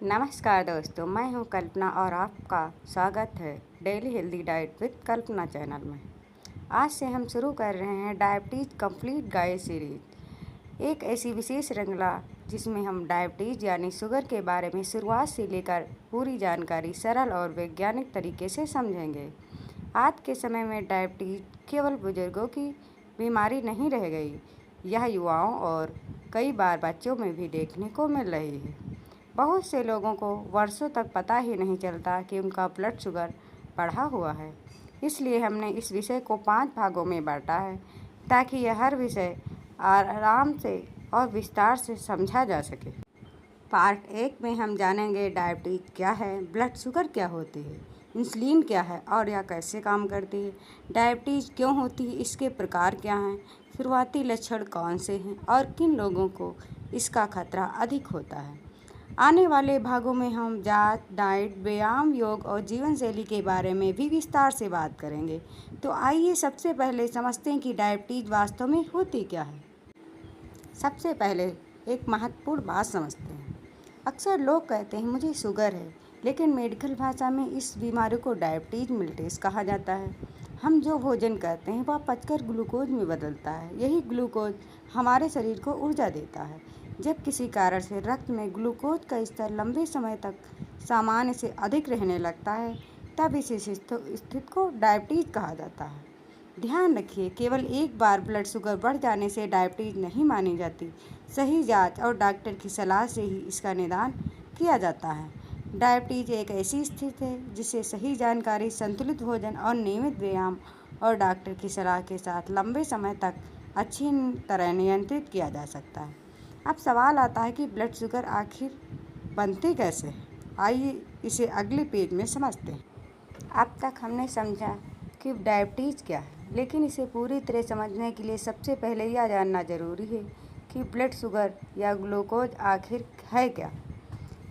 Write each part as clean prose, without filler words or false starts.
नमस्कार दोस्तों, मैं हूं कल्पना और आपका स्वागत है daily healthy diet with Kalpana channel में। आज से हम शुरू कर रहे हैं डायबिटीज़ कंप्लीट गाइड सीरीज, एक ऐसी विशेष श्रृंखला जिसमें हम डायबिटीज़ यानी शुगर के बारे में शुरुआत से लेकर पूरी जानकारी सरल और वैज्ञानिक तरीके से समझेंगे। आज के समय में डायबिटीज़ केवल बुजुर्गों की बीमारी नहीं रह गई, यह युवाओं और कई बार बच्चों में भी देखने को मिल रही है। बहुत से लोगों को वर्षों तक पता ही नहीं चलता कि उनका ब्लड शुगर बढ़ा हुआ है। इसलिए हमने इस विषय को 5 भागों में बांटा है ताकि यह हर विषय आराम से और विस्तार से समझा जा सके। पार्ट 1 में हम जानेंगे डायबिटीज़ क्या है, ब्लड शुगर क्या होती है, इंसुलिन क्या है और यह कैसे काम करती है, डायबिटीज़ क्यों होती है, इसके प्रकार क्या हैं, शुरुआती लक्षण कौन से हैं और किन लोगों को इसका खतरा अधिक होता है। आने वाले भागों में हम जांच, डाइट, व्यायाम, योग और जीवन शैली के बारे में भी विस्तार से बात करेंगे। तो आइए सबसे पहले समझते हैं कि डायबिटीज़ वास्तव में होती क्या है। सबसे पहले एक महत्वपूर्ण बात समझते हैं। अक्सर लोग कहते हैं मुझे शुगर है, लेकिन मेडिकल भाषा में इस बीमारी को डायबिटीज़ मिलेटस कहा जाता है। हम जो भोजन करते हैं वह पचकर ग्लूकोज में बदलता है। यही ग्लूकोज हमारे शरीर को ऊर्जा देता है। जब किसी कारण से रक्त में ग्लूकोज का स्तर लंबे समय तक सामान्य से अधिक रहने लगता है, तब इस स्थिति को डायबिटीज़ कहा जाता है। ध्यान रखिए, केवल एक बार ब्लड शुगर बढ़ जाने से डायबिटीज़ नहीं मानी जाती। सही जांच और डॉक्टर की सलाह से ही इसका निदान किया जाता है। डायबिटीज़ एक ऐसी स्थिति है जिसे सही जानकारी, संतुलित भोजन और नियमित व्यायाम और डॉक्टर की सलाह के साथ लंबे समय तक अच्छी तरह नियंत्रित किया जा सकता है। अब सवाल आता है कि ब्लड शुगर आखिर बनती कैसे है। आइए इसे अगले पेज में समझते हैं। अब तक हमने समझा कि डायबिटीज़ क्या है, लेकिन इसे पूरी तरह समझने के लिए सबसे पहले यह जानना जरूरी है कि ब्लड शुगर या ग्लूकोज आखिर है क्या।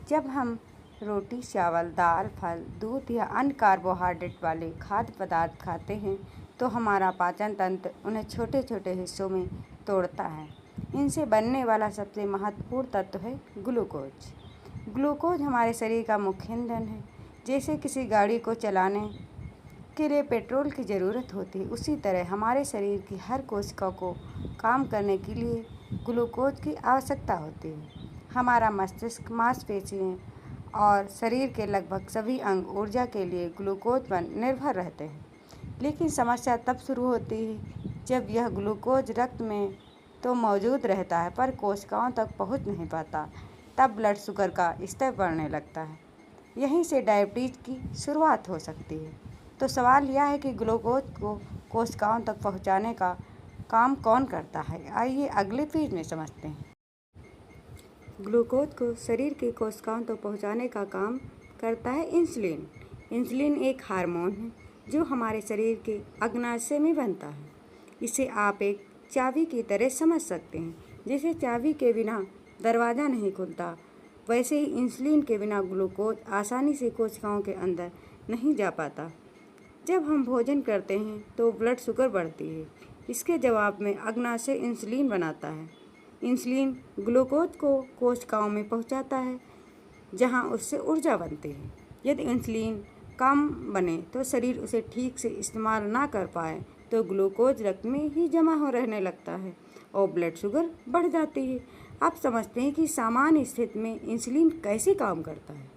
जब हम रोटी, चावल, दाल, फल, दूध या अन्य कार्बोहाइड्रेट वाले खाद्य पदार्थ खाते हैं तो हमारा पाचन तंत्र उन्हें छोटे छोटे हिस्सों में तोड़ता है। इनसे बनने वाला सबसे महत्वपूर्ण तत्व है ग्लूकोज। ग्लूकोज हमारे शरीर का मुख्य ईंधन है। जैसे किसी गाड़ी को चलाने के लिए पेट्रोल की ज़रूरत होती है, उसी तरह हमारे शरीर की हर कोशिका को काम करने के लिए ग्लूकोज की आवश्यकता होती है। हमारा मस्तिष्क, मांसपेशियाँ और शरीर के लगभग सभी अंग ऊर्जा के लिए ग्लूकोज पर निर्भर रहते हैं। लेकिन समस्या तब शुरू होती है जब यह ग्लूकोज रक्त में तो मौजूद रहता है पर कोशिकाओं तक पहुंच नहीं पाता। तब ब्लड शुगर का स्तर बढ़ने लगता है। यहीं से डायबिटीज़ की शुरुआत हो सकती है। तो सवाल यह है कि ग्लूकोज को कोशिकाओं तक पहुंचाने का काम कौन करता है। आइए अगले पेज में समझते हैं। ग्लूकोज को शरीर की कोशिकाओं तक पहुंचाने का काम करता है इंसुलिन। इंसुलिन एक हार्मोन है जो हमारे शरीर के अग्नाशय में बनता है। इसे आप एक चाबी की तरह समझ सकते हैं। जैसे चाबी के बिना दरवाज़ा नहीं खुलता, वैसे ही इंसुलिन के बिना ग्लूकोज आसानी से कोशिकाओं के अंदर नहीं जा पाता। जब हम भोजन करते हैं तो ब्लड शुगर बढ़ती है। इसके जवाब में अग्नाशय इंसुलिन बनाता है। इंसुलिन ग्लूकोज को कोशिकाओं में पहुंचाता है जहां उससे ऊर्जा बनती है। यदि इंसुलिन कम बने तो शरीर उसे ठीक से इस्तेमाल ना कर पाए तो ग्लूकोज रक्त में ही जमा हो रहने लगता है और ब्लड शुगर बढ़ जाती है। अब समझते हैं कि सामान्य स्थिति में इंसुलिन कैसे काम करता है।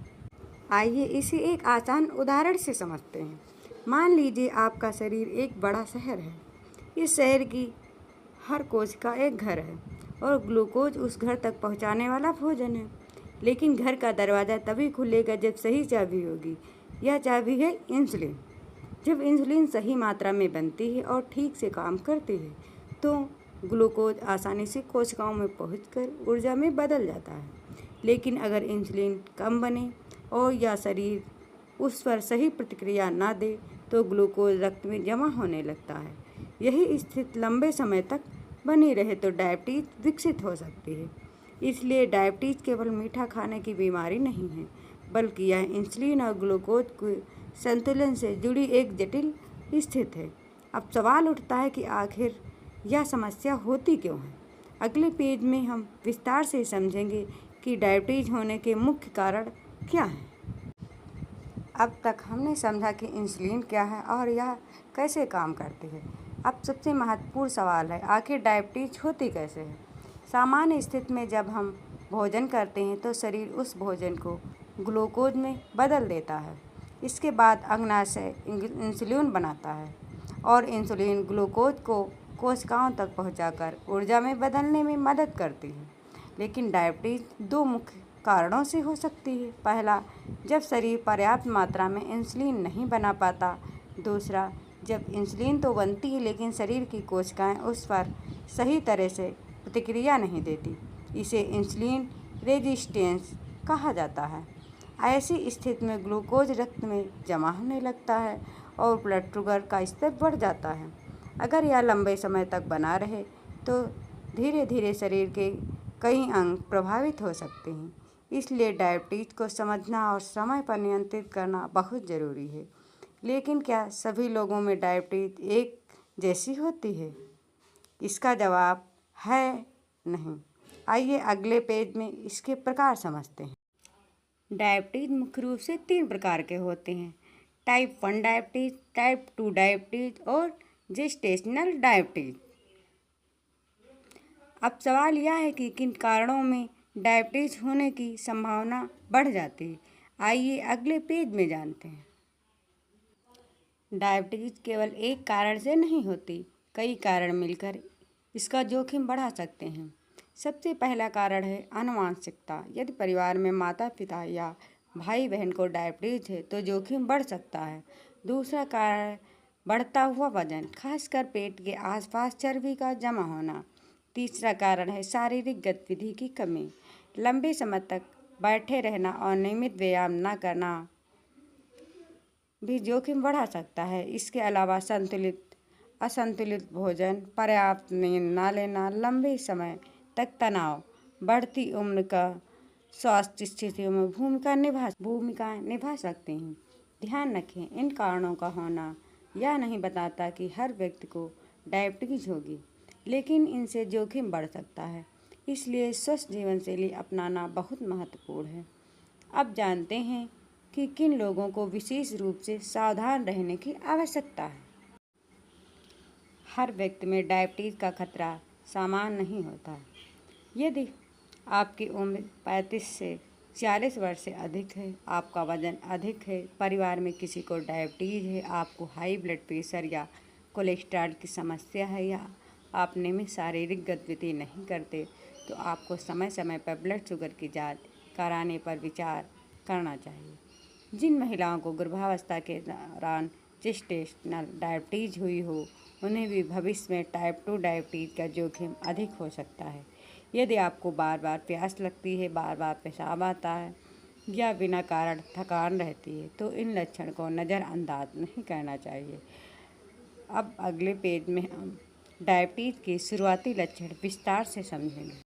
आइए इसे एक आसान उदाहरण से समझते हैं। मान लीजिए आपका शरीर एक बड़ा शहर है। इस शहर की हर कोशिका एक घर है और ग्लूकोज उस घर तक पहुंचाने वाला भोजन है। लेकिन घर का दरवाज़ा तभी खुलेगा जब सही चाबी होगी। यह चाबी है इंसुलिन। जब इंसुलिन सही मात्रा में बनती है और ठीक से काम करती है तो ग्लूकोज आसानी से कोशिकाओं में पहुंचकर ऊर्जा में बदल जाता है। लेकिन अगर इंसुलिन कम बने और या शरीर उस पर सही प्रतिक्रिया ना दे तो ग्लूकोज रक्त में जमा होने लगता है। यही स्थिति लंबे समय तक बनी रहे तो डायबिटीज़ विकसित हो सकती है। इसलिए डायबिटीज़ केवल मीठा खाने की बीमारी नहीं है, बल्कि यह इंसुलिन और ग्लूकोज के संतुलन से जुड़ी एक जटिल स्थिति है। अब सवाल उठता है कि आखिर यह समस्या होती क्यों है। अगले पेज में हम विस्तार से समझेंगे कि डायबिटीज़ होने के मुख्य कारण क्या है? अब तक हमने समझा कि इंसुलिन क्या है और यह कैसे काम करती है। अब सबसे महत्वपूर्ण सवाल है, आखिर डायबिटीज होती कैसे है? सामान्य स्थिति में जब हम भोजन करते हैं तो शरीर उस भोजन को ग्लूकोज में बदल देता है। इसके बाद अग्नाशय इंसुलिन बनाता है और इंसुलिन ग्लूकोज को कोशिकाओं तक पहुंचाकर ऊर्जा में बदलने में मदद करती है। लेकिन डायबिटीज दो मुख्य कारणों से हो सकती है। पहला, जब शरीर पर्याप्त मात्रा में इंसुलिन नहीं बना पाता। दूसरा, जब इंसुलिन तो बनती है लेकिन शरीर की कोशिकाएं उस पर सही तरह से प्रतिक्रिया नहीं देती। इसे इंसुलिन रेजिस्टेंस कहा जाता है। ऐसी स्थिति में ग्लूकोज रक्त में जमा होने लगता है और ब्लड शुगर का स्तर बढ़ जाता है। अगर यह लंबे समय तक बना रहे तो धीरे धीरे शरीर के कई अंग प्रभावित हो सकते हैं। इसलिए डायबिटीज को समझना और समय पर नियंत्रित करना बहुत ज़रूरी है। लेकिन क्या सभी लोगों में डायबिटीज एक जैसी होती है? इसका जवाब है नहीं। आइए अगले पेज में इसके प्रकार समझते हैं। डायबिटीज मुख्य रूप से 3 प्रकार के होते हैं: टाइप 1 डायबिटीज, टाइप 2 डायबिटीज और जेस्टेशनल डायबिटीज। अब सवाल यह है कि किन कारणों में डायबिटीज होने की संभावना बढ़ जाती है। आइए अगले पेज में जानते हैं। डायबिटीज केवल एक कारण से नहीं होती, कई कारण मिलकर इसका जोखिम बढ़ा सकते हैं। सबसे पहला कारण है आनुवंशिकता। यदि परिवार में माता पिता या भाई बहन को डायबिटीज है तो जोखिम बढ़ सकता है। दूसरा कारण बढ़ता हुआ वजन, खासकर पेट के आसपास चर्बी का जमा होना। तीसरा कारण है शारीरिक गतिविधि की कमी। लंबे समय तक बैठे रहना और नियमित व्यायाम न करना भी जोखिम बढ़ा सकता है। इसके अलावा असंतुलित भोजन, पर्याप्त नींद न लेना, लंबे समय तक तनाव, बढ़ती उम्र का स्वास्थ्य स्थितियों में भूमिका निभा सकते हैं। ध्यान रखें, इन कारणों का होना यह नहीं बताता कि हर व्यक्ति को डायबिटीज होगी, लेकिन इनसे जोखिम बढ़ सकता है। इसलिए स्वस्थ जीवन शैली अपनाना बहुत महत्वपूर्ण है। अब जानते हैं कि किन लोगों को विशेष रूप से सावधान रहने की आवश्यकता है। हर व्यक्ति में डायबिटीज का खतरा समान नहीं होता। यदि आपकी उम्र 35 से 40 वर्ष से अधिक है, आपका वजन अधिक है, परिवार में किसी को डायबिटीज है, आपको हाई ब्लड प्रेशर या कोलेस्ट्रॉल की समस्या है या आप नियमित शारीरिक गतिविधि नहीं करते, तो आपको समय समय पर ब्लड शुगर की जांच कराने पर विचार करना चाहिए। जिन महिलाओं को गर्भावस्था के दौरान जेस्टेशनल डायबिटीज हुई हो, उन्हें भी भविष्य में टाइप 2 डायबिटीज का जोखिम अधिक हो सकता है। यदि आपको बार बार प्यास लगती है, बार बार पेशाब आता है या बिना कारण थकान रहती है, तो इन लक्षण को नज़रअंदाज नहीं करना चाहिए। अब अगले पेज में हम डायबिटीज के शुरुआती लक्षण विस्तार से समझेंगे।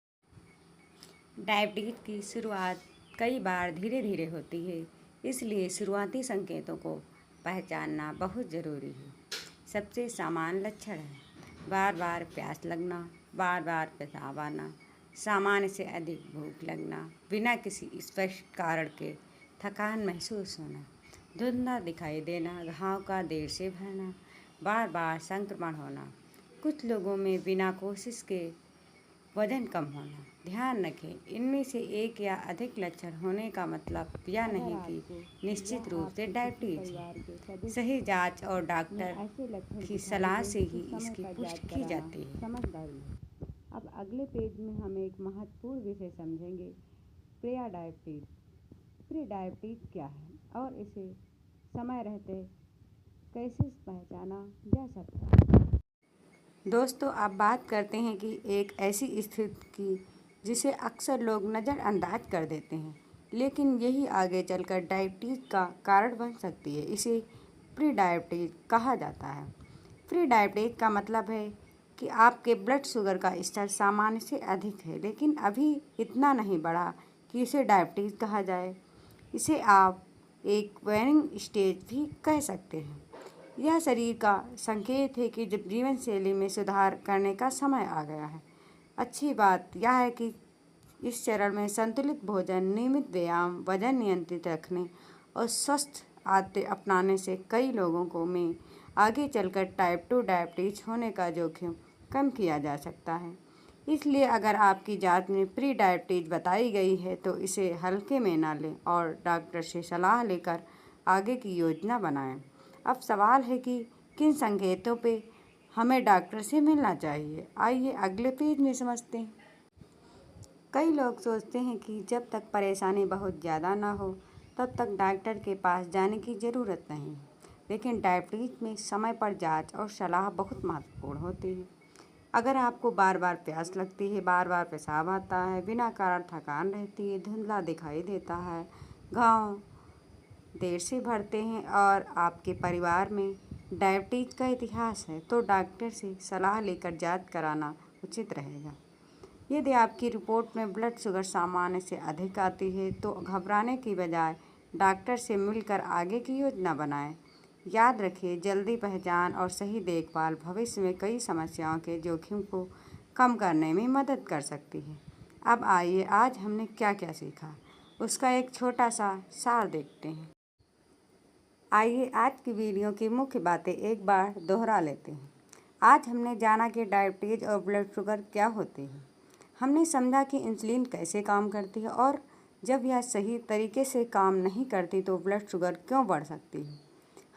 डायबिटीज की शुरुआत कई बार धीरे धीरे होती है, इसलिए शुरुआती संकेतों को पहचानना बहुत ज़रूरी है। सबसे सामान्य लक्षण है बार बार प्यास लगना, बार बार पेशाब आना, सामान्य से अधिक भूख लगना, बिना किसी स्पष्ट कारण के थकान महसूस होना, धुंधला दिखाई देना, घाव का देर से भरना, बार बार संक्रमण होना, कुछ लोगों में बिना कोशिश के वजन कम होना। ध्यान रखें, इनमें से एक या अधिक लक्षण होने का मतलब यह नहीं कि निश्चित रूप से डायबिटीज है। सही जांच और डॉक्टर की सलाह से ही इसकी पुष्टि की जाती है। अब अगले पेज में हम एक महत्वपूर्ण विषय समझेंगे, प्री डायबिटीज। प्री डायबिटीज क्या है और इसे समय रहते कैसे पहचाना जा सकता है। दोस्तों, आप बात करते हैं कि एक ऐसी स्थिति की जिसे अक्सर लोग नज़रअंदाज कर देते हैं, लेकिन यही आगे चलकर डायबिटीज़ का कारण बन सकती है। इसे प्री डायबिटीज़ कहा जाता है। प्री डायबिटीज़ का मतलब है कि आपके ब्लड शुगर का स्तर सामान्य से अधिक है, लेकिन अभी इतना नहीं बढ़ा कि इसे डायबिटीज़ कहा जाए। इसे आप एक वेनिंग स्टेज भी कह सकते हैं। यह शरीर का संकेत है कि जब जीवन शैली में सुधार करने का समय आ गया है। अच्छी बात यह है कि इस चरण में संतुलित भोजन, नियमित व्यायाम, वजन नियंत्रित रखने और स्वस्थ आदतें अपनाने से कई लोगों को में आगे चलकर टाइप 2 डायबिटीज होने का जोखिम कम किया जा सकता है। इसलिए अगर आपकी जांच में प्री डायबिटीज बताई गई है तो इसे हल्के में ना लें और डॉक्टर से सलाह लेकर आगे की योजना बनाएं। अब सवाल है कि किन संकेतों पे हमें डॉक्टर से मिलना चाहिए। आइए अगले पेज में समझते हैं। कई लोग सोचते हैं कि जब तक परेशानी बहुत ज़्यादा ना हो तब तक डॉक्टर के पास जाने की ज़रूरत नहीं, लेकिन डायबिटीज़ में समय पर जांच और सलाह बहुत महत्वपूर्ण होती है। अगर आपको बार बार प्यास लगती है, बार बार पेशाब आता है, बिना कारण थकान रहती है, धुंधला दिखाई देता है, घाव देर से भरते हैं और आपके परिवार में डायबिटीज़ का इतिहास है, तो डॉक्टर से सलाह लेकर जांच कराना उचित रहेगा। यदि आपकी रिपोर्ट में ब्लड शुगर सामान्य से अधिक आती है तो घबराने की बजाय डॉक्टर से मिलकर आगे की योजना बनाएं। याद रखिए, जल्दी पहचान और सही देखभाल भविष्य में कई समस्याओं के जोखिम को कम करने में मदद कर सकती है। अब आइए आज हमने क्या क्या सीखा उसका एक छोटा सा सार देखते हैं। आइए आज की वीडियो की मुख्य बातें एक बार दोहरा लेते हैं। आज हमने जाना कि डायबिटीज़ और ब्लड शुगर क्या होती है। हमने समझा कि इंसुलिन कैसे काम करती है और जब यह सही तरीके से काम नहीं करती तो ब्लड शुगर क्यों बढ़ सकती है।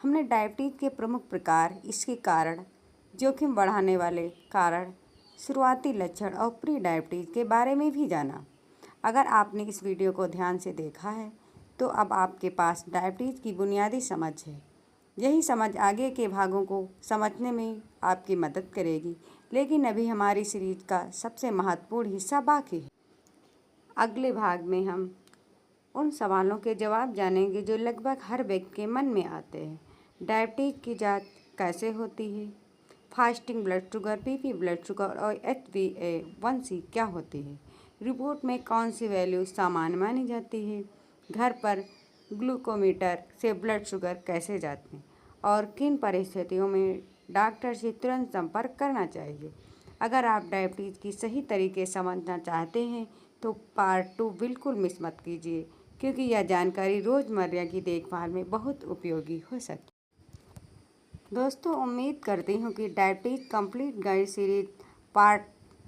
हमने डायबिटीज़ के प्रमुख प्रकार, इसके कारण, जोखिम बढ़ाने वाले कारण, शुरुआती लक्षण और प्री डायबिटीज़ के बारे में भी जाना। अगर आपने इस वीडियो को ध्यान से देखा है तो अब आपके पास डायबिटीज़ की बुनियादी समझ है। यही समझ आगे के भागों को समझने में आपकी मदद करेगी, लेकिन अभी हमारी सीरीज का सबसे महत्वपूर्ण हिस्सा बाकी है। अगले भाग में हम उन सवालों के जवाब जानेंगे जो लगभग हर व्यक्ति के मन में आते हैं। डायबिटीज़ की जांच कैसे होती है, fasting blood sugar, BP blood sugar और HbA1c क्या होती है, रिपोर्ट में कौन सी वैल्यू सामान्य मानी जाती है, घर पर ग्लूकोमीटर से ब्लड शुगर कैसे जांचें और किन परिस्थितियों में डॉक्टर से तुरंत संपर्क करना चाहिए। अगर आप डायबिटीज़ की सही तरीके समझना चाहते हैं तो पार्ट 2 बिल्कुल मिस मत कीजिए, क्योंकि यह जानकारी रोज़मर्रा की देखभाल में बहुत उपयोगी हो सकती है। दोस्तों, उम्मीद करती हूँ कि diabetes complete guide series part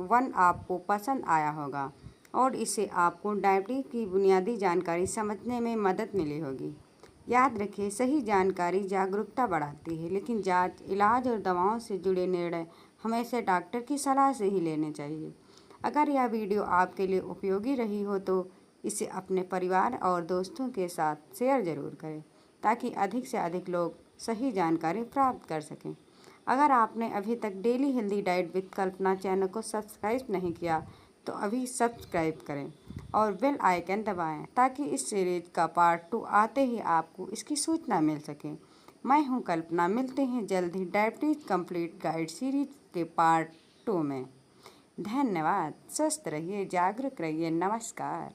1 आपको पसंद आया होगा और इससे आपको डायबिटीज़ की बुनियादी जानकारी समझने में मदद मिली होगी। याद रखिए, सही जानकारी जागरूकता बढ़ाती है, लेकिन जांच, इलाज और दवाओं से जुड़े निर्णय हमेशा डॉक्टर की सलाह से ही लेने चाहिए। अगर यह वीडियो आपके लिए उपयोगी रही हो तो इसे अपने परिवार और दोस्तों के साथ शेयर ज़रूर करें, ताकि अधिक से अधिक लोग सही जानकारी प्राप्त कर सकें। अगर आपने अभी तक daily healthy diet with Kalpana channel को सब्सक्राइब नहीं किया तो अभी सब्सक्राइब करें और बेल आइकन दबाएं, ताकि इस सीरीज का पार्ट 2 आते ही आपको इसकी सूचना मिल सके। मैं हूं कल्पना, मिलते हैं जल्द ही डायबिटीज़ कंप्लीट गाइड सीरीज के पार्ट 2 में। धन्यवाद। स्वस्थ रहिए, जागरूक रहिए। नमस्कार।